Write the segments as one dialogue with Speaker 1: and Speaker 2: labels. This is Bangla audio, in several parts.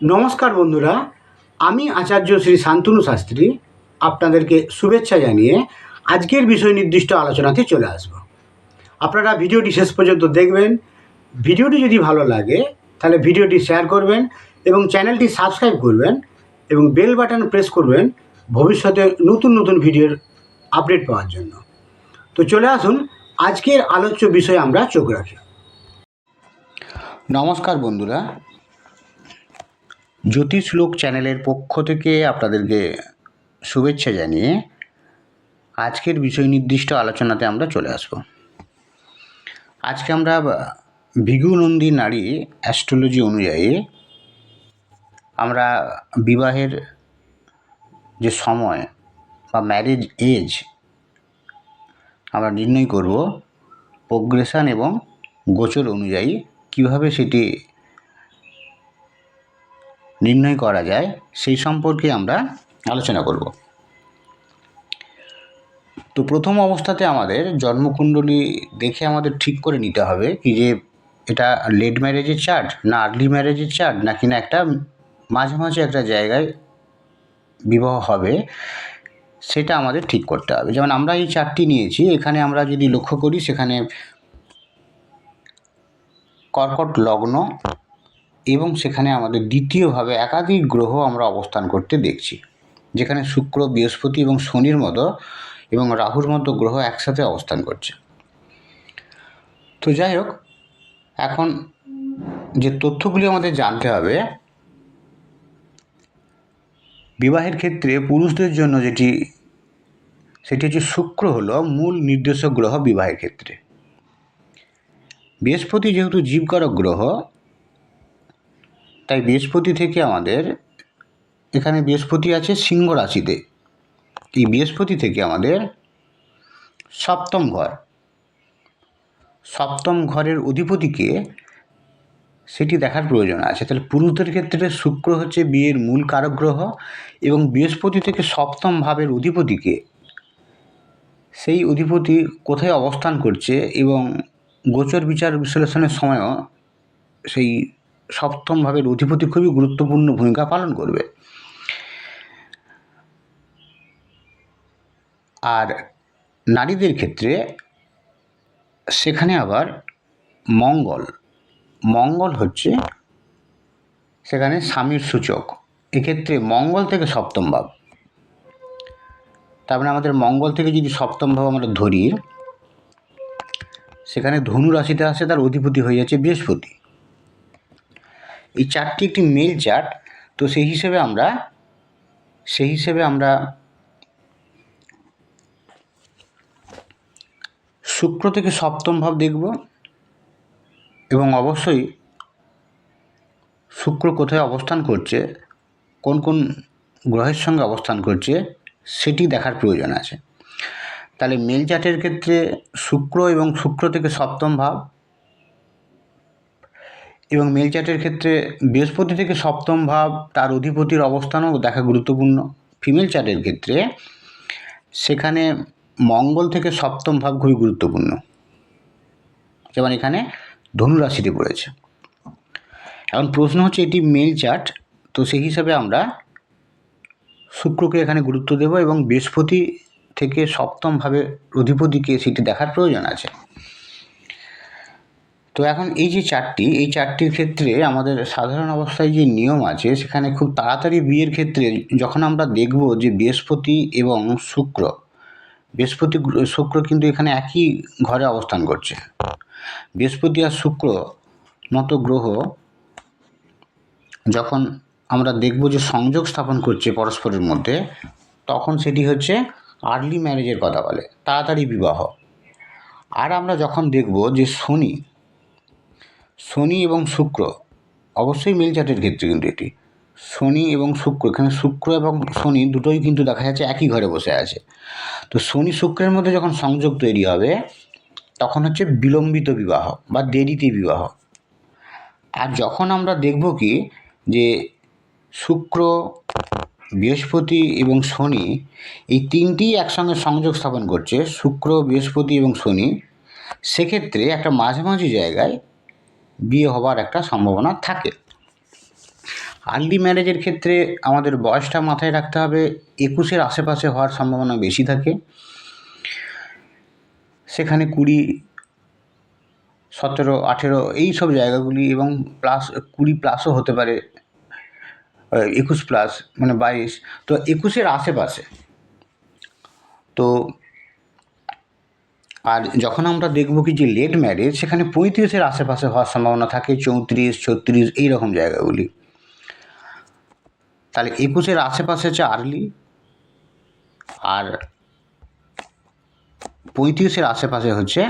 Speaker 1: নমস্কার বন্ধুরা, আমি আচার্য শ্রী শান্তনু শাস্ত্রী আপনাদেরকে শুভেচ্ছা জানিয়ে আজকের বিষয় নির্দিষ্ট আলোচনাতে চলে আসব। আপনারা ভিডিওটি শেষ পর্যন্ত দেখবেন। ভিডিওটি যদি ভালো লাগে তাহলে ভিডিওটি শেয়ার করবেন এবং চ্যানেলটি সাবস্ক্রাইব করবেন এবং বেল বাটন প্রেস করবেন ভবিষ্যতে নতুন নতুন ভিডিওর আপডেট পাওয়ার জন্য। তো চলে আসুন আজকের আলোচ্য বিষয়ে আমরা চোখ রাখি। নমস্কার বন্ধুরা, জ্যোতিষলোক চ্যানেলের পক্ষ থেকে আপনাদেরকে শুভেচ্ছা জানিয়ে আজকের বিষয় নির্দিষ্ট আলোচনাতে আমরা চলে আসব। আজকে আমরা ভৃগু নন্দী নারী অ্যাস্ট্রোলজি অনুযায়ী আমরা বিবাহের যে সময় বা ম্যারেজ এজ আমরা নির্ণয় করব প্রোগ্রেশন এবং গোচর অনুযায়ী কিভাবে সেটি নির্ণয় করা যায় সেই সম্পর্কে আমরা আলোচনা করব। তো প্রথম অবস্থাতে আমাদের জন্মকুণ্ডলী দেখে আমাদের ঠিক করে নিতে হবে কি যে এটা লেট ম্যারেজের চার্ট না আর্লি ম্যারেজের চার্ট নাকি না একটা মাঝামাঝি একটা জায়গায় বিবাহ হবে, সেটা আমাদের ঠিক করতে হবে। যেমন আমরা এই চার্টটি নিয়েছি, এখানে আমরা যদি লক্ষ্য করি সেখানে কর্কট লগ্ন এবং সেখানে আমাদের দ্বিতীয়ভাবে একাধিক গ্রহ আমরা অবস্থান করতে দেখছি, যেখানে শুক্র, বৃহস্পতি এবং শনির মতো এবং রাহুর মতো গ্রহ একসাথে অবস্থান করছে। তো যাই হোক, এখন যে তথ্যগুলি আমাদের জানতে হবে, বিবাহের ক্ষেত্রে পুরুষদের জন্য সেটি হচ্ছে শুক্র হলো মূল নির্দেশক গ্রহ বিবাহের ক্ষেত্রে। বৃহস্পতি যেহেতু জীবকারক গ্রহ, তাই বৃহস্পতি থেকে আমাদের এখানে বৃহস্পতি আছে সিংহ রাশিতে। এই বৃহস্পতি থেকে আমাদের সপ্তম ঘরের অধিপতিকে সেটি দেখার প্রয়োজন আছে। তাহলে পুরুষদের ক্ষেত্রে শুক্র হচ্ছে বিয়ের মূল কারক গ্রহ এবং বৃহস্পতি থেকে সপ্তম ভাবের অধিপতিকে, সেই অধিপতি কোথায় অবস্থান করছে এবং গোচর বিচার বিশ্লেষণের সময়ও সেই সপ্তম ভাবের অধিপতি খুবই গুরুত্বপূর্ণ ভূমিকা পালন করবে। আর নারীদের ক্ষেত্রে সেখানে আবার মঙ্গল হচ্ছে সেখানে স্বামীর সূচক। এক্ষেত্রে মঙ্গল থেকে সপ্তম ভাব, তার মানে আমাদের মঙ্গল থেকে যদি সপ্তম ভাব আমরা ধরি, সেখানে ধনু রাশিতে আসে, তার অধিপতি হয়ে যাচ্ছে বৃহস্পতি। এই চারটি একটি মেল চার্ট। তো সেই হিসেবে আমরা শুক্র থেকে সপ্তম ভাব দেখব এবং অবশ্যই শুক্র কোথায় অবস্থান করছে, কোন কোন গ্রহের সঙ্গে অবস্থান করছে সেটি দেখার প্রয়োজন আছে। তাহলে মেল চার্টের ক্ষেত্রে শুক্র এবং শুক্র থেকে সপ্তম ভাব, এবং মেল চার্টের ক্ষেত্রে বৃহস্পতি থেকে সপ্তম ভাব তার অধিপতির অবস্থানও দেখা গুরুত্বপূর্ণ। ফিমেল চার্টের ক্ষেত্রে সেখানে মঙ্গল থেকে সপ্তম ভাব খুবই গুরুত্বপূর্ণ, যেমন এখানে ধনু রাশিতে পড়েছে। এখন প্রশ্ন হচ্ছে এটি মেল চার্ট, তো সেই হিসাবে আমরা শুক্রকে এখানে গুরুত্ব দেব এবং বৃহস্পতি থেকে সপ্তম ভাবে অধিপতিকে সেটি দেখার প্রয়োজন আছে। তো এখন এই চারটির ক্ষেত্রে আমাদের সাধারণ অবস্থায় যে নিয়ম আছে, সেখানে খুব তাড়াতাড়ি বিয়ের ক্ষেত্রে যখন আমরা দেখব যে বৃহস্পতি এবং শুক্র কিন্তু এখানে একই ঘরে অবস্থান করছে, বৃহস্পতি আর শুক্র মতো গ্রহ যখন আমরা দেখব যে সংযোগ স্থাপন করছে পরস্পরের মধ্যে, তখন সেটি হচ্ছে আর্লি ম্যারেজের কথা বলে, তাড়াতাড়ি বিবাহ। আর আমরা যখন দেখব যে শনি এবং শুক্র, অবশ্যই মেল চার্টের ক্ষেত্রে কিন্তু এটি শনি এবং শুক্র, এখানে শুক্র এবং শনি দুটোই কিন্তু দেখা যাচ্ছে একই ঘরে বসে আছে। তো শনি শুক্রের মধ্যে যখন সংযোগ তৈরি হবে, তখন হচ্ছে বিলম্বিত বিবাহ বা দেরিতে বিবাহ। আর যখন আমরা দেখব কি যে শুক্র, বৃহস্পতি এবং শনি এই তিনটি একসঙ্গে সংযোগ স্থাপন করছে, শুক্র, বৃহস্পতি এবং শনি, সেক্ষেত্রে একটা মাঝামাঝি জায়গায় বিয়ে হবার একটা সম্ভাবনা থাকে। আর্লি ম্যারেজের ক্ষেত্রে আমাদের বয়সটা মাথায় রাখতে হবে, 21-এর আশেপাশে হওয়ার সম্ভাবনা বেশি থাকে। সেখানে 20, 17, 18 এই সব জায়গাগুলি, এবং প্লাস 20+ হতে পারে, 21+, মানে 22, তো 21-এর আশেপাশে। তো আর যখন আমরা দেখব কি যে লেট ম্যারেজ, সেখানে 35-এর আশেপাশে হওয়ার সম্ভাবনা থাকে, 34, 36 এই রকম জায়গাগুলি। তাহলে 21-এর আশেপাশে হচ্ছে আর্লি, আর 35-এর আশেপাশে হচ্ছে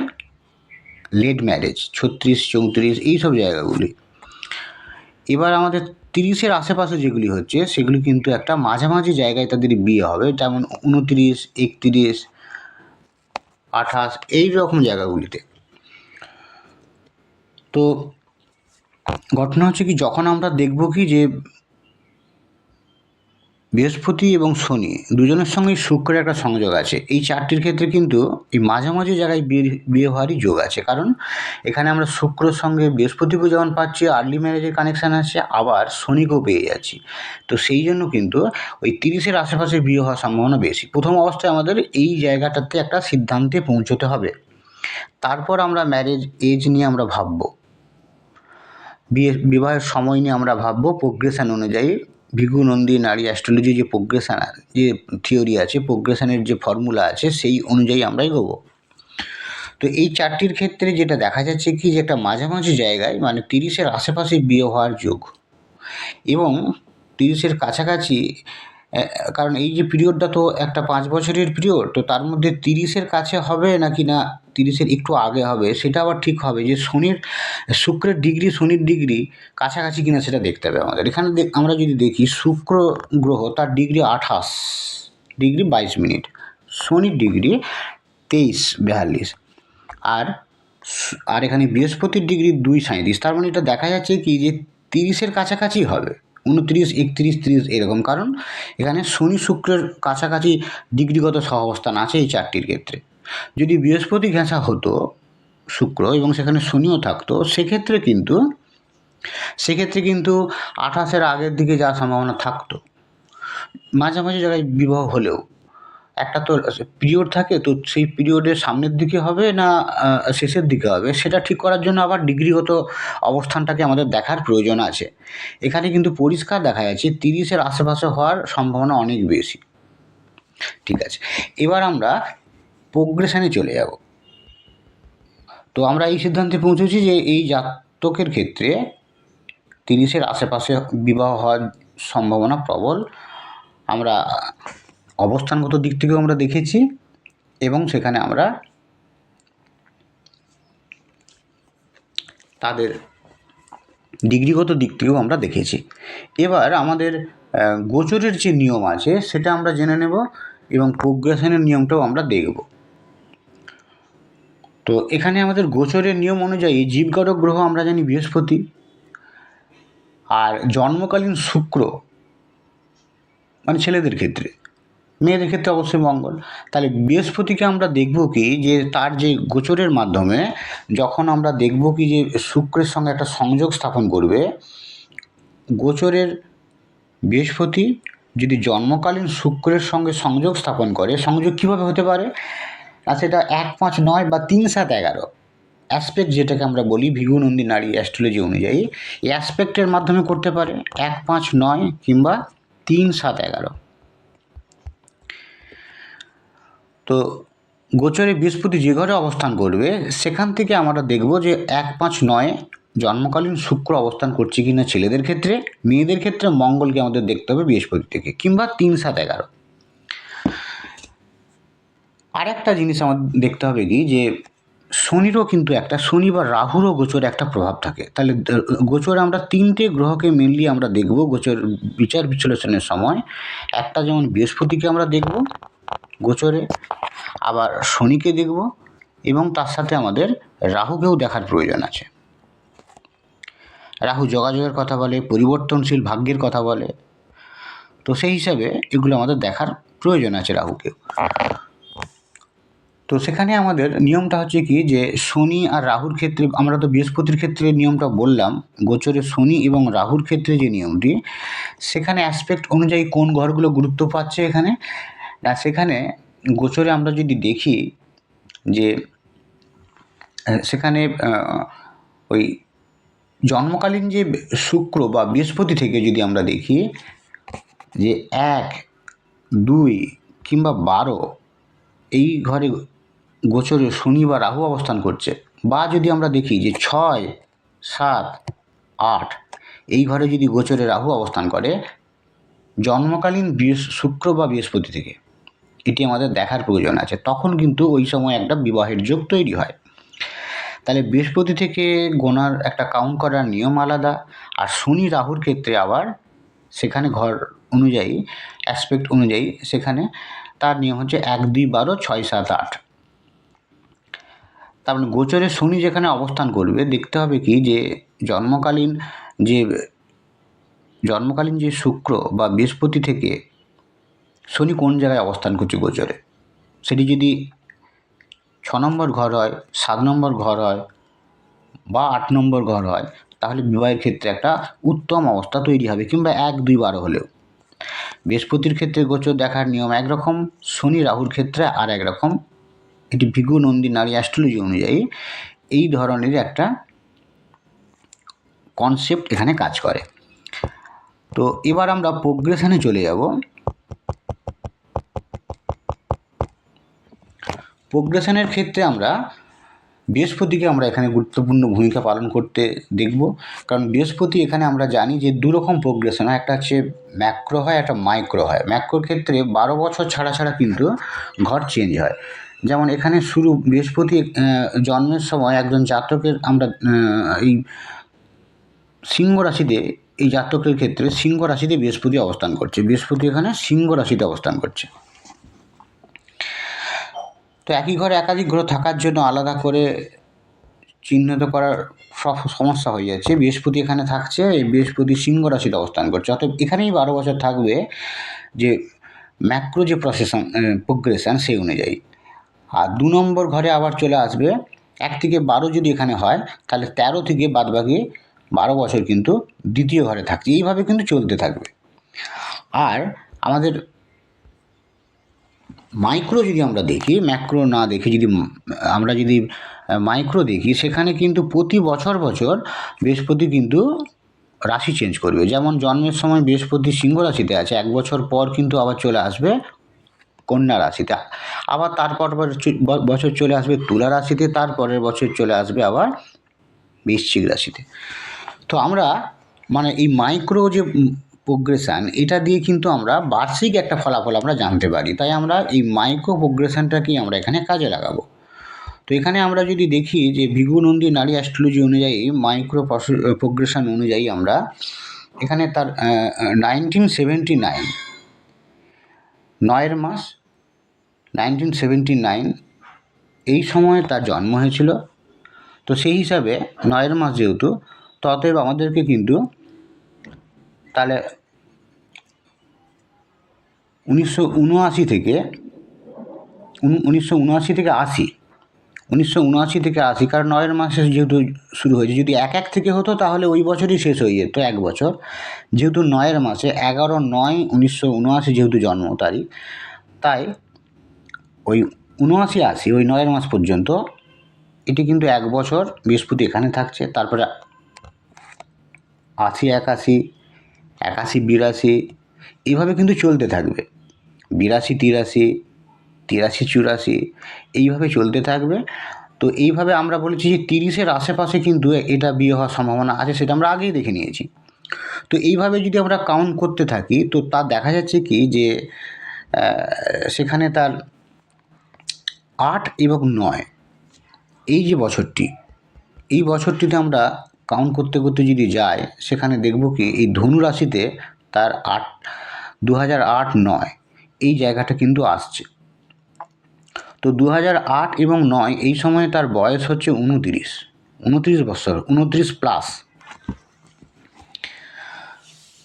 Speaker 1: লেট ম্যারেজ, 36, 34 এই সব জায়গাগুলি। এবার আমাদের 30-এর আশেপাশে যেগুলি হচ্ছে সেগুলি কিন্তু একটা মাঝামাঝি জায়গায় তাদের বিয়ে হবে, যেমন 29, 31, 28 এই রকম জায়গাগুলিতে। তো ঘটনা হচ্ছে কি, যখন আমরা দেখব কি যে বৃহস্পতি এবং শনি দুজনের সঙ্গেই শুক্রের একটা সংযোগ আছে, এই চারটির ক্ষেত্রে কিন্তু এই মাঝামাঝি জায়গায় বিয়ে হওয়ারই যোগ আছে। কারণ এখানে আমরা শুক্রর সঙ্গে বৃহস্পতিকেও যেমন পাচ্ছি, আর্লি ম্যারেজের কানেকশান আছে, আবার শনিকেও পেয়ে যাচ্ছি। তো সেই জন্য কিন্তু ওই 30-এর আশেপাশে বিয়ে হওয়ার সম্ভাবনা বেশি। প্রথম অবস্থায় আমাদের এই জায়গাটাতে একটা সিদ্ধান্তে পৌঁছতে হবে, তারপর আমরা ম্যারেজ এজ নিয়ে আমরা ভাববো, বিবাহের সময় নিয়ে আমরা ভাববো প্রোগ্রেশন অনুযায়ী। ভিগু নন্দী নারী অ্যাস্ট্রোলজি যে প্রোগ্রেশন, যে থিওরি আছে, প্রোগ্রেশনের যে ফর্মুলা আছে, সেই অনুযায়ী আমরা এগোবো। তো এই চারটির ক্ষেত্রে যেটা দেখা যাচ্ছে কি যে একটা মাঝামাঝি জায়গায়, মানে 30-এর আশেপাশে বিয়ে হওয়ার যোগ, এবং 30-এর কাছাকাছি, কারণ এই যে পিরিয়ডটা তো একটা 5 বছরের পিরিয়ড, তো তার মধ্যে 30-এর কাছে হবে নাকি না 30-এর একটু আগে হবে, সেটা আবার ঠিক হবে যে শুক্রের ডিগ্রি শনির ডিগ্রি কাছাকাছি কিনা সেটা দেখতে হবে আমাদের। এখানে আমরা যদি দেখি, শুক্র গ্রহ তার ডিগ্রি 28 ডিগ্রি 22 মিনিট, শনির ডিগ্রি 23-42, আর এখানে বৃহস্পতির ডিগ্রি 2-37। তার মানে এটা দেখা যাচ্ছে কি যে 30-এর কাছাকাছি হবে, 29, 31, 30 এরকম। কারণ এখানে শনি শুক্রের কাছাকাছি ডিগ্রিগত সহাবস্থান আছে এই চারটির ক্ষেত্রে। যদি বৃহস্পতি ঘেঁষা হতো শুক্র এবং সেখানে শনিও থাকতো, সেক্ষেত্রে কিন্তু 28-এর আগের দিকে যাওয়ার সম্ভাবনা থাকতো। মাঝামাঝি জায়গায় বিবাহ হলেও একটা তো পিরিয়ড থাকে, তো সেই পিরিয়ডের সামনের দিকে হবে না শেষের দিকে হবে, সেটা ঠিক করার জন্য আবার ডিগ্রিগত অবস্থানটাকে আমাদের দেখার প্রয়োজন আছে। এখানে কিন্তু পরিষ্কার দেখা যাচ্ছে 30-এর আশেপাশে হওয়ার সম্ভাবনা অনেক বেশি। ঠিক আছে, এবার আমরা প্রোগ্রেশনে চলে যাব। তো আমরা এই সিদ্ধান্তে পৌঁছেছি যে এই জাতকের ক্ষেত্রে 30-এর আশেপাশে বিবাহ হওয়ার সম্ভাবনা প্রবল। আমরা অবস্থানগত দিক থেকেও আমরা দেখেছি, এবং সেখানে আমরা তাদের ডিগ্রিগত দিক থেকেও আমরা দেখেছি। এবার আমাদের গোচরের যে নিয়ম আছে সেটা আমরা জেনে নেব, এবং প্রোগ্রেশনের নিয়মটাও আমরা দেখব। তো এখানে আমাদের গোচরের নিয়ম অনুযায়ী জীবকারক গ্রহ আমরা জানি বৃহস্পতি, আর জন্মকালীন শুক্র, মানে ছেলেদের ক্ষেত্রে, মেয়েদের ক্ষেত্রে অবশ্যই মঙ্গল। তাহলে বৃহস্পতিকে আমরা দেখব কি যে তার যে গোচরের মাধ্যমে যখন আমরা দেখব কি যে শুক্রের সঙ্গে একটা সংযোগ স্থাপন করবে, গোচরের বৃহস্পতি যদি জন্মকালীন শুক্রের সঙ্গে সংযোগ স্থাপন করে, সংযোগ কীভাবে হতে পারে না, সেটা 1, 5, 9 বা 3, 7, 11 অ্যাসপেক্ট, যেটাকে আমরা বলি ভিগু নন্দী নারী অ্যাস্ট্রোলজি অনুযায়ী, এই অ্যাসপেক্টের মাধ্যমে করতে পারে 1, 5, 9 কিংবা 3, 7, 11। তো গোচরে বৃহস্পতি যে ঘরে অবস্থান করবে সেখান থেকে আমরা দেখব যে 1, 5, 9 জন্মকালীন শুক্র অবস্থান করছে কিনা ছেলেদের ক্ষেত্রে। মেয়েদের ক্ষেত্রে মঙ্গলকে আমাদের দেখতে হবে বৃহস্পতি থেকে, কিংবা 3, 7, 11। আর একটা জিনিস আমাদের দেখতে হবে কি যে শনিরও কিন্তু একটা, শনি বা রাহুরও গোচরে একটা প্রভাব থাকে। তাহলে গোচরে আমরা 3টে গ্রহকে মেনলি আমরা দেখব গোচর বিচার বিশ্লেষণের সময়। একটা যেমন বৃহস্পতিকে আমরা দেখব গোচরে, আবার শনিকে দেখব, এবং তার সাথে আমাদের রাহুকেও দেখার প্রয়োজন আছে। রাহু যোগাযোগের কথা বলে, পরিবর্তনশীল ভাগ্যের কথা বলে, তো সেই হিসাবে এগুলো আমাদের দেখার প্রয়োজন আছে রাহুকেও। তো সেখানে আমাদের নিয়মটা হচ্ছে কি, যে শনি আর রাহুর ক্ষেত্রে, আমরা তো বৃহস্পতির ক্ষেত্রে নিয়মটা বললাম, গোচরে শনি এবং রাহুর ক্ষেত্রে যে নিয়মটি, সেখানে অ্যাসপেক্ট অনুযায়ী কোন ঘরগুলো গুরুত্ব পাচ্ছে এখানে না, সেখানে গোচরে আমরা যদি দেখি যে সেখানে ওই জন্মকালীন যে শুক্র বা বৃহস্পতি থেকে যদি আমরা দেখি যে 1, 2 কিংবা 12 এই ঘরে গোচরে শনি বা রাহু অবস্থান করছে, বা যদি আমরা দেখি যে 6, 7, 8 এই ঘরে যদি গোচরে রাহু অবস্থান করে জন্মকালীন শুক্র বা বৃহস্পতি থেকে, এটি আমাদের দেখার প্রয়োজন আছে। তখন কিন্তু ওই সময় একটা বিবাহের যোগ তৈরি হয়। তাহলে বৃহস্পতি থেকে গোনার একটা কাউন্ট করার নিয়ম আলাদা, আর শনি রাহুর ক্ষেত্রে আবার সেখানে ঘর অনুযায়ী, অ্যাসপেক্ট অনুযায়ী সেখানে তার নিয়ম হচ্ছে 1, 2, 12, 6, 7, 8। তার মানে গোচরে শনি যেখানে অবস্থান করবে, দেখতে হবে কি যে জন্মকালীন যে শুক্র বা বৃহস্পতি থেকে শনি কোন জায়গায় অবস্থান করছে গোচরে, সেটি যদি 6 নম্বর ঘর হয়, 7 নম্বর ঘর হয় বা 8 নম্বর ঘর হয়, তাহলে বিবাহের ক্ষেত্রে একটা উত্তম অবস্থা তৈরি হবে, কিংবা 1, 2, 12 হলেও। বৃহস্পতির ক্ষেত্রে গোচর দেখার নিয়ম একরকম, শনি রাহুর ক্ষেত্রে আর একরকম। এটি ভৃগু নন্দী নারী অ্যাস্ট্রোলজি অনুযায়ী এই ধরনের একটা কনসেপ্ট এখানে কাজ করে। তো এবার আমরা প্রোগ্রেশনে চলে যাব। প্রোগ্রেশনের ক্ষেত্রে আমরা বৃহস্পতিকে আমরা এখানে গুরুত্বপূর্ণ ভূমিকা পালন করতে দেখব, কারণ বৃহস্পতি এখানে আমরা জানি যে দুরকম প্রোগ্রেশন হয়, একটা হচ্ছে ম্যাক্রো হয়, একটা মাইক্রো হয়। ম্যাক্রোর ক্ষেত্রে 12 বছর ছাড়া ছাড়া কিন্তু ঘর চেঞ্জ হয়। যেমন এখানে শুরু বৃহস্পতি জন্মের সময় একজন জাতকের আমরা এই সিংহ রাশিতে, এই জাতকের ক্ষেত্রে সিংহ রাশিতে বৃহস্পতি অবস্থান করছে, বৃহস্পতি এখানে সিংহ রাশিতে অবস্থান করছে। তো একই ঘরে একাধিক গ্রহ থাকার জন্য আলাদা করে চিহ্নিত করার সব সমস্যা হয়ে যাচ্ছে। বৃহস্পতি এখানে থাকছে, এই বৃহস্পতি সিংহ রাশিতে অবস্থান করছে, অর্থাৎ এখানেই 12 বছর থাকবে, যে ম্যাক্রো যে প্রোগ্রেশন সেই অনুযায়ী। আর 2 নম্বর ঘরে আবার চলে আসবে, 1 থেকে 12 যদি এখানে হয়, তাহলে 13 থেকে বাদবাকি 12 বছর কিন্তু দ্বিতীয় ঘরে থাকছে। এইভাবে কিন্তু চলতে থাকবে। আর আমাদের মাইক্রো যদি আমরা দেখি, ম্যাক্রো না দেখি, যদি আমরা যদি মাইক্রো দেখি, সেখানে কিন্তু প্রতি বছর বৃহস্পতি কিন্তু রাশি চেঞ্জ করবে। যেমন জন্মের সময় বৃহস্পতি সিংহ রাশিতে আছে, 1 বছর পর কিন্তু আবার চলে আসবে কন্যা রাশিতে, আবার তারপর বছর চলে আসবে তুলা রাশিতে, তারপরের বছর চলে আসবে আবার বৃশ্চিক রাশিতে। তো আমরা মানে এই মাইক্রো যে প্রোগ্রেশন, এটা দিয়ে কিন্তু আমরা বার্ষিক একটা ফলাফল আমরা জানতে পারি। তাই আমরা এই মাইক্রো প্রোগ্রেশনটাকেই আমরা এখানে কাজে লাগাবো। তো এখানে আমরা যদি দেখি যে ভৃগু নন্দী নারী অ্যাস্ট্রোলজি অনুযায়ী মাইক্রো প্রোগ্রেশন অনুযায়ী আমরা এখানে তার 1979 9 মাস 1979 এই সময়ে তার জন্ম হয়েছিল। তো সেই হিসাবে 9 মাস যেহেতু, ততএব আমাদেরকে কিন্তু তাহলে 1979 থেকে 80, 1979 থেকে 80, কারণ 9 মাসে যেহেতু শুরু হয়েছে, যদি 1 থেকে হতো তাহলে ওই বছরই শেষ হয়ে যেত 1 বছর। যেহেতু 9 মাসে 11/9/1979 যেহেতু জন্ম তারিখ, তাই ওই 79-80 ওই 9 মাস পর্যন্ত এটি কিন্তু 1 বছর বৃহস্পতি এখানে থাকছে। তারপরে 80-81, 81-82 এইভাবে কিন্তু চলতে থাকবে। 82-83, 83-84 এইভাবে চলতে থাকবে। তো এইভাবে আমরা বলেছি যে 30-এর আশেপাশে কিন্তু এটা বিয়ে হওয়ার সম্ভাবনা আছে, সেটা আমরা আগেই দেখে নিয়েছি। তো এইভাবে যদি আমরা কাউন্ট করতে থাকি, তো তা দেখা যাচ্ছে কি যে সেখানে তার 8 এবং 9 এই যে বছরটি, এই বছরটিতে আমরা কাউন্ট করতে করতে যদি যাই, সেখানে দেখব কি এই ধনু রাশিতে তার 2008-9 এই জায়গাটা কিন্তু আসছে। তো 2008 এবং 9 এই সময়ে তার বয়স হচ্ছে 29 বছর, 29+।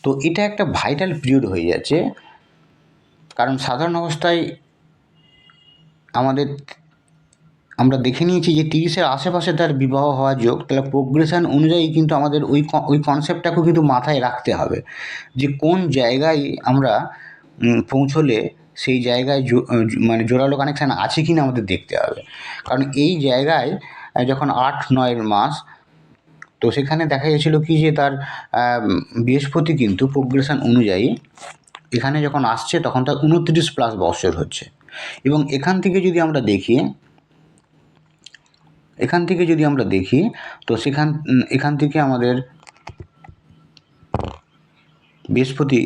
Speaker 1: তো এটা একটা ভাইটাল পিরিয়ড হয়ে যাচ্ছে, কারণ সাধারণ অবস্থায় আমাদের আমরা দেখে নিয়েছি যে 30-এর আশেপাশে তার বিবাহ হওয়ার যোগ, তাহলে প্রোগ্রেশন অনুযায়ী কিন্তু আমাদের ওই কনসেপ্টটাকেও কিন্তু মাথায় রাখতে হবে যে কোন জায়গায় আমরা পৌঁছলে সেই জায়গায় মানে জোরালো কানেকশান আছে কি না আমাদের দেখতে হবে। কারণ এই জায়গায় যখন 8-9 মাস, তো সেখানে দেখা গেছিলো কি যে তার বৃহস্পতি কিন্তু প্রোগ্রেশন অনুযায়ী এখানে যখন আসছে তখন তার 29+ বৎসর হচ্ছে। এবং এখান থেকে যদি আমরা দেখি তো এখান থেকে আমাদের বৃহস্পতি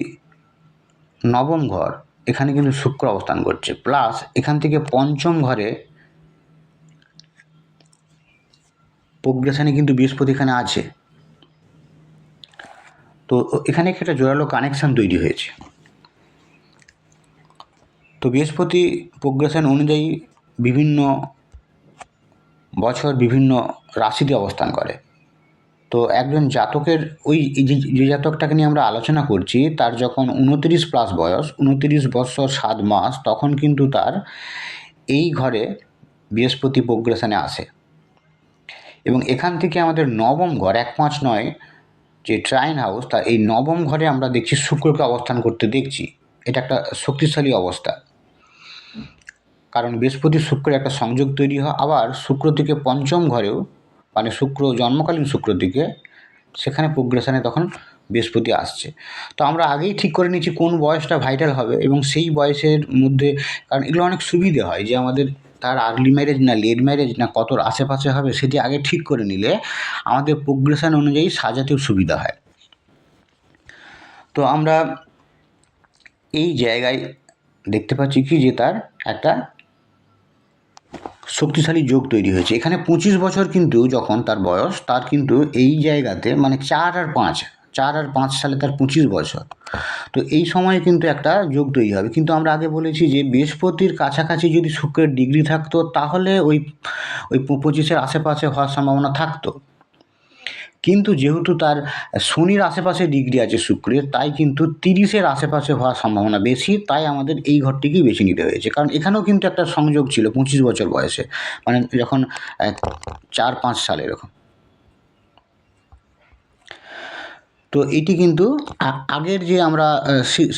Speaker 1: নবম ঘর, এখানে কিন্তু শুক্র অবস্থান করছে, প্লাস এখান থেকে পঞ্চম ঘরে প্রোগ্রেশনে কিন্তু বৃহস্পতি এখানে আছে। তো এখানে একটা জোরালো কানেকশান তৈরি হয়েছে। তো বৃহস্পতি প্রোগ্রেশন অনুযায়ী বিভিন্ন বছর বিভিন্ন রাশিতে অবস্থান করে। তো একজন জাতকের যে জাতকটাকে নিয়ে আমরা আলোচনা করছি তার যখন 29+ বয়স, 29 বৎসর 7 মাস, তখন কিন্তু তার এই ঘরে বৃহস্পতি প্রোগ্রেশনে আসে। এবং এখান থেকে আমাদের নবম ঘর 1-5-9 যে ট্রাইন হাউস, তা এই নবম ঘরে আমরা দেখছি শুক্রকে অবস্থান করতে দেখছি। এটা একটা শক্তিশালী অবস্থা, কারণ বৃহস্পতি শুক্রের একটা সংযোগ তৈরি হয়। আবার শুক্র থেকে পঞ্চম ঘরেও, মানে শুক্র জন্মকালীন শুক্র থেকে সেখানে প্রোগ্রেশনে তখন বৃহস্পতি আসছে। তো আমরা আগেই ঠিক করে নিচ্ছি কোন বয়সটা ভাইটাল হবে, এবং সেই বয়সের মধ্যে, কারণ এগুলো অনেক সুবিধে হয় যে আমাদের তার আর্লি ম্যারেজ না লেট ম্যারেজ না কত আশেপাশে হবে সেটি আগে ঠিক করে নিলে আমাদের প্রোগ্রেশন অনুযায়ী সাজাতেও সুবিধা হয়। তো আমরা এই জায়গায় দেখতে পাচ্ছি কি যে তার একটা শক্তিশালী যোগ তৈরি হয়েছে। এখানে 25 বছর কিন্তু যখন তার বয়স, তার কিন্তু এই জায়গাতে মানে 4 আর 5 সালে তার 25 বছর। তো এই সময়ে কিন্তু একটা যোগ তৈরি হবে। কিন্তু আমরা আগে বলেছি যে বৃহস্পতির কাছাকাছি যদি শুক্রের ডিগ্রি থাকতো তাহলে ওই 25-এর আশেপাশে হওয়ার সম্ভাবনা থাকতো। কিন্তু যেহেতু তার শনির আশেপাশে ডিগ্রি আছে শুক্রের, তাই কিন্তু 30-এর আশেপাশে হওয়ার সম্ভাবনা বেশি। তাই আমাদের এই ঘরটিকেই বেছে নিতে হয়েছে, কারণ এখানেও কিন্তু একটা সংযোগ ছিল 25 বছর বয়সে, মানে যখন 4-5 সালে এরকম। তো এটি কিন্তু আগের যে আমরা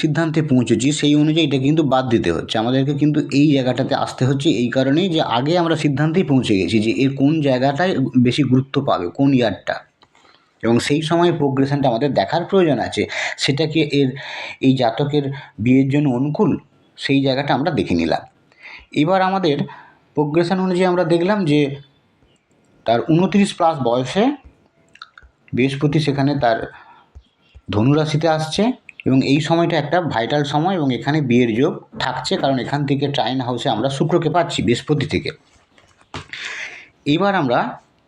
Speaker 1: সিদ্ধান্তে পৌঁছেছি সেই অনুযায়ী এটা কিন্তু বাদ দিতে হচ্ছে আমাদেরকে, কিন্তু এই জায়গাটাতে আসতে হচ্ছে এই কারণেই যে আগে আমরা সিদ্ধান্তেই পৌঁছে গেছি যে এর কোন জায়গাটায় বেশি গুরুত্ব পাবে, কোন ইয়ারটা, এবং সেই সময় প্রোগ্রেশনটা আমাদের দেখার প্রয়োজন আছে। সেটা কি এই জাতকের বিয়ের জন্য অনুকূল, সেই জায়গাটা আমরা দেখে নিলাম। এবার আমাদের প্রোগ্রেশন অনুযায়ী আমরা দেখলাম যে তার 29+ বয়সে বৃহস্পতি সেখানে তার ধনুরাশিতে আসছে, এবং এই সময়টা একটা ভাইটাল সময়, এবং এখানে বিয়ের যোগ থাকছে, কারণ এখান থেকে ট্রাইন হাউসে আমরা শুক্রকে পাচ্ছি বৃহস্পতি থেকে। এবার আমরা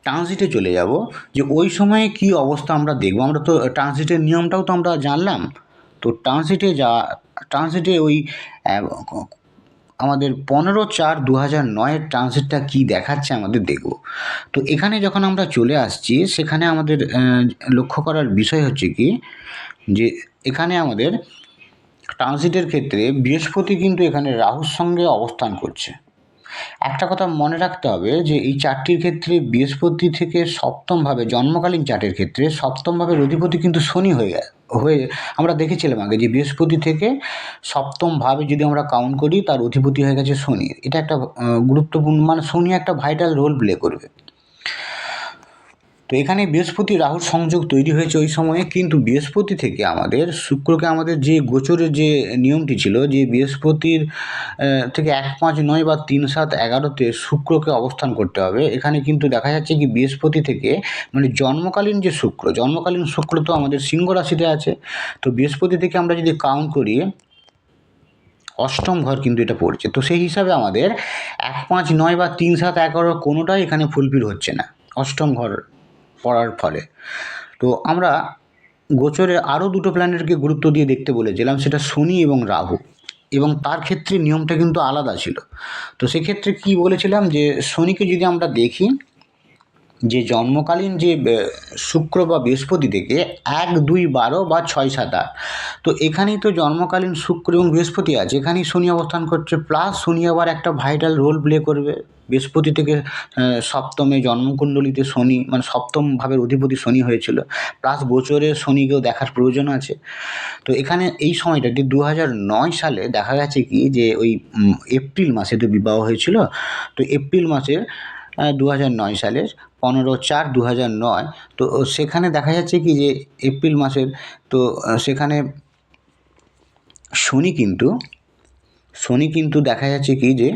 Speaker 1: ট্রানজিটে চলে যাব যে ওই সময়ে কি অবস্থা আমরা দেখব। আমরা তো ট্রানজিটের নিয়মটাও তো আমরা জানলাম। তো ট্রানজিটে ওই আমাদের 15/4/2009 ট্রানজিটটা কী দেখাচ্ছে আমাদের দেখব। তো এখানে যখন আমরা চলে আসছি সেখানে আমাদের লক্ষ্য করার বিষয় হচ্ছে কি যে এখানে আমাদের ট্রানজিটের ক্ষেত্রে বৃহস্পতি কিন্তু এখানে রাহুর সঙ্গে অবস্থান করছে। একটা কথা মনে রাখতে হবে যে এই চারটির ক্ষেত্রে বৃহস্পতি থেকে সপ্তমভাবে, জন্মকালীন চার্টের ক্ষেত্রে সপ্তমভাবের অধিপতি কিন্তু শনি হয়ে আমরা দেখেছিলাম আগে যে বৃহস্পতি থেকে সপ্তমভাবে যদি আমরা কাউন্ট করি তার অধিপতি হয়ে গেছে শনি। এটা একটা গুরুত্বপূর্ণ, মানে শনি একটা ভাইটাল রোল প্লে করবে। তো এখানে বৃহস্পতি রাহুর সংযোগ তৈরি হয়েছে ওই সময়ে, কিন্তু বৃহস্পতি থেকে আমাদের শুক্রকে, আমাদের যে গোচরের যে নিয়মটি ছিল যে বৃহস্পতির থেকে 1-5-9 বা 3-7-11-তে শুক্রকে অবস্থান করতে হবে, এখানে কিন্তু দেখা যাচ্ছে কি বৃহস্পতি থেকে, মানে জন্মকালীন শুক্র তো আমাদের সিংহ রাশিতে আছে। তো বৃহস্পতি থেকে আমরা যদি কাউন্ট করি অষ্টম ঘর কিন্তু এটা পড়ছে। তো সেই হিসাবে আমাদের 1-5-9 বা 3-7-11 কোনোটাই এখানে ফুলফিল হচ্ছে না অষ্টম ঘর পড়ার ফলে। তো আমরা গোচরে আরও দুটো প্ল্যানেটকে গুরুত্ব দিয়ে দেখতে বলেছিলাম, সেটা শনি এবং রাহু, এবং তার ক্ষেত্রে নিয়মটা কিন্তু আলাদা ছিল। তো সেক্ষেত্রে কি বলেছিলাম যে শনিকে যদি আমরা দেখি যে জন্মকালীন যে শুক্র বা বৃহস্পতি থেকে 1-2-12 বা 6-7-8, তো এখানেই তো জন্মকালীন শুক্র এবং বৃহস্পতি আছে, এখানেই শনি অবস্থান করছে, প্লাস শনি আবার একটা ভাইটাল রোল প্লে করবে বৃহস্পতি থেকে সপ্তমে জন্মকুণ্ডলিতে শনি, মানে সপ্তম ভাবের অধিপতি শনি হয়েছিল, প্লাস গোচরের শনিকেও দেখার প্রয়োজন আছে। তো এখানে এই সময়টাতে 2009 সালে দেখা গেছে কি যে ওই এপ্রিল মাসে তো বিবাহ হয়েছিল, তো এপ্রিল মাসের 2009 সালের 15/4/2009, তো সেখানে দেখা যাচ্ছে কি যে এপ্রিল মাসের, তো সেখানে শনি কিন্তু দেখা যাচ্ছে কি যে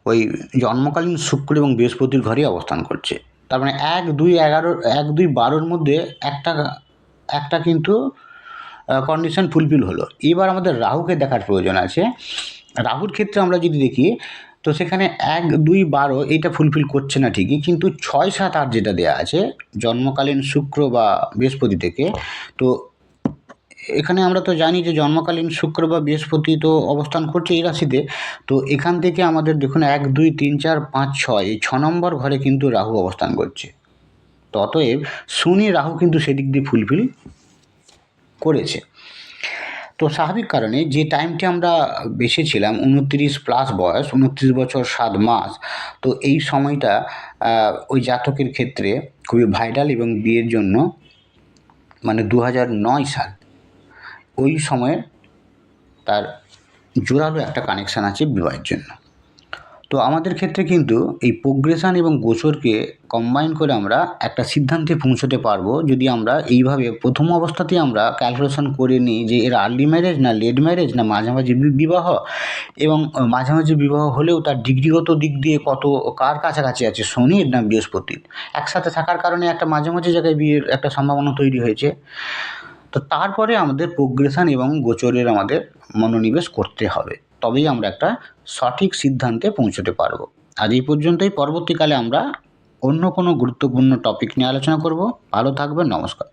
Speaker 1: ওই জন্মকালীন শুক্র এবং বৃহস্পতির ঘরেই অবস্থান করছে। তার মানে 1-2-11 মধ্যে একটা কিন্তু কন্ডিশন ফুলফিল হলো। এবার আমাদের রাহুকে দেখার প্রয়োজন আছে। রাহুর ক্ষেত্রে আমরা যদি দেখি, তো সেখানে 1-2-12 এইটা ফুলফিল করছে না ঠিকই, কিন্তু 6-7-8 যেটা দেয়া আছে জন্মকালীন শুক্র বা বৃহস্পতি থেকে, তো এখানে আমরা তো জানি যে জন্মকালীন শুক্র বা বৃহস্পতি তো অবস্থান করছে এই রাশিতে। তো এখান থেকে আমাদের দেখুন 1-2-3-4-5-6 এই 6 নম্বর ঘরে কিন্তু রাহু অবস্থান করছে। তো অতএব শনি রাহু কিন্তু সেদিক দিয়ে ফুলফিল করেছে। তো স্বাভাবিক কারণে যে টাইমটি আমরা বেছেছিলাম 29+ বয়স, 29 বছর 7 মাস, তো এই সময়টা ওই জাতকের ক্ষেত্রে খুবই ভাইটাল এবং বিয়ের জন্য, মানে 2009 সাল, ওই সময়ে তার জোরালো একটা কানেকশান আছে বিবাহের জন্য। তো আমাদের ক্ষেত্রে কিন্তু এই প্রোগ্রেশন এবং গোচরকে কম্বাইন করে আমরা একটা সিদ্ধান্তে পৌঁছতে পারবো যদি আমরা এইভাবে প্রথম অবস্থাতেই আমরা ক্যালকুলেশন করে নিই যে এর আর্লি ম্যারেজ না লেট ম্যারেজ না মাঝামাঝি বিবাহ, এবং মাঝামাঝি বিবাহ হলেও তার ডিগ্রিগত দিক দিয়ে কার কাছাকাছি আছে, শনির না বৃহস্পতির। একসাথে থাকার কারণে একটা মাঝামাঝি জায়গায় বিয়ের একটা সম্ভাবনা তৈরি হয়েছে। তো তারপরে আমাদের প্রোগ্রেশন এবং গোচরের আমাদের মনোনিবেশ করতে হবে, তবেই আমরা একটা সঠিক সিদ্ধান্তে পৌঁছতে পারবো। আজ এই পর্যন্তই। পরবর্তীকালে আমরা অন্য কোনো গুরুত্বপূর্ণ টপিক নিয়ে আলোচনা করব। ভালো থাকবেন, নমস্কার।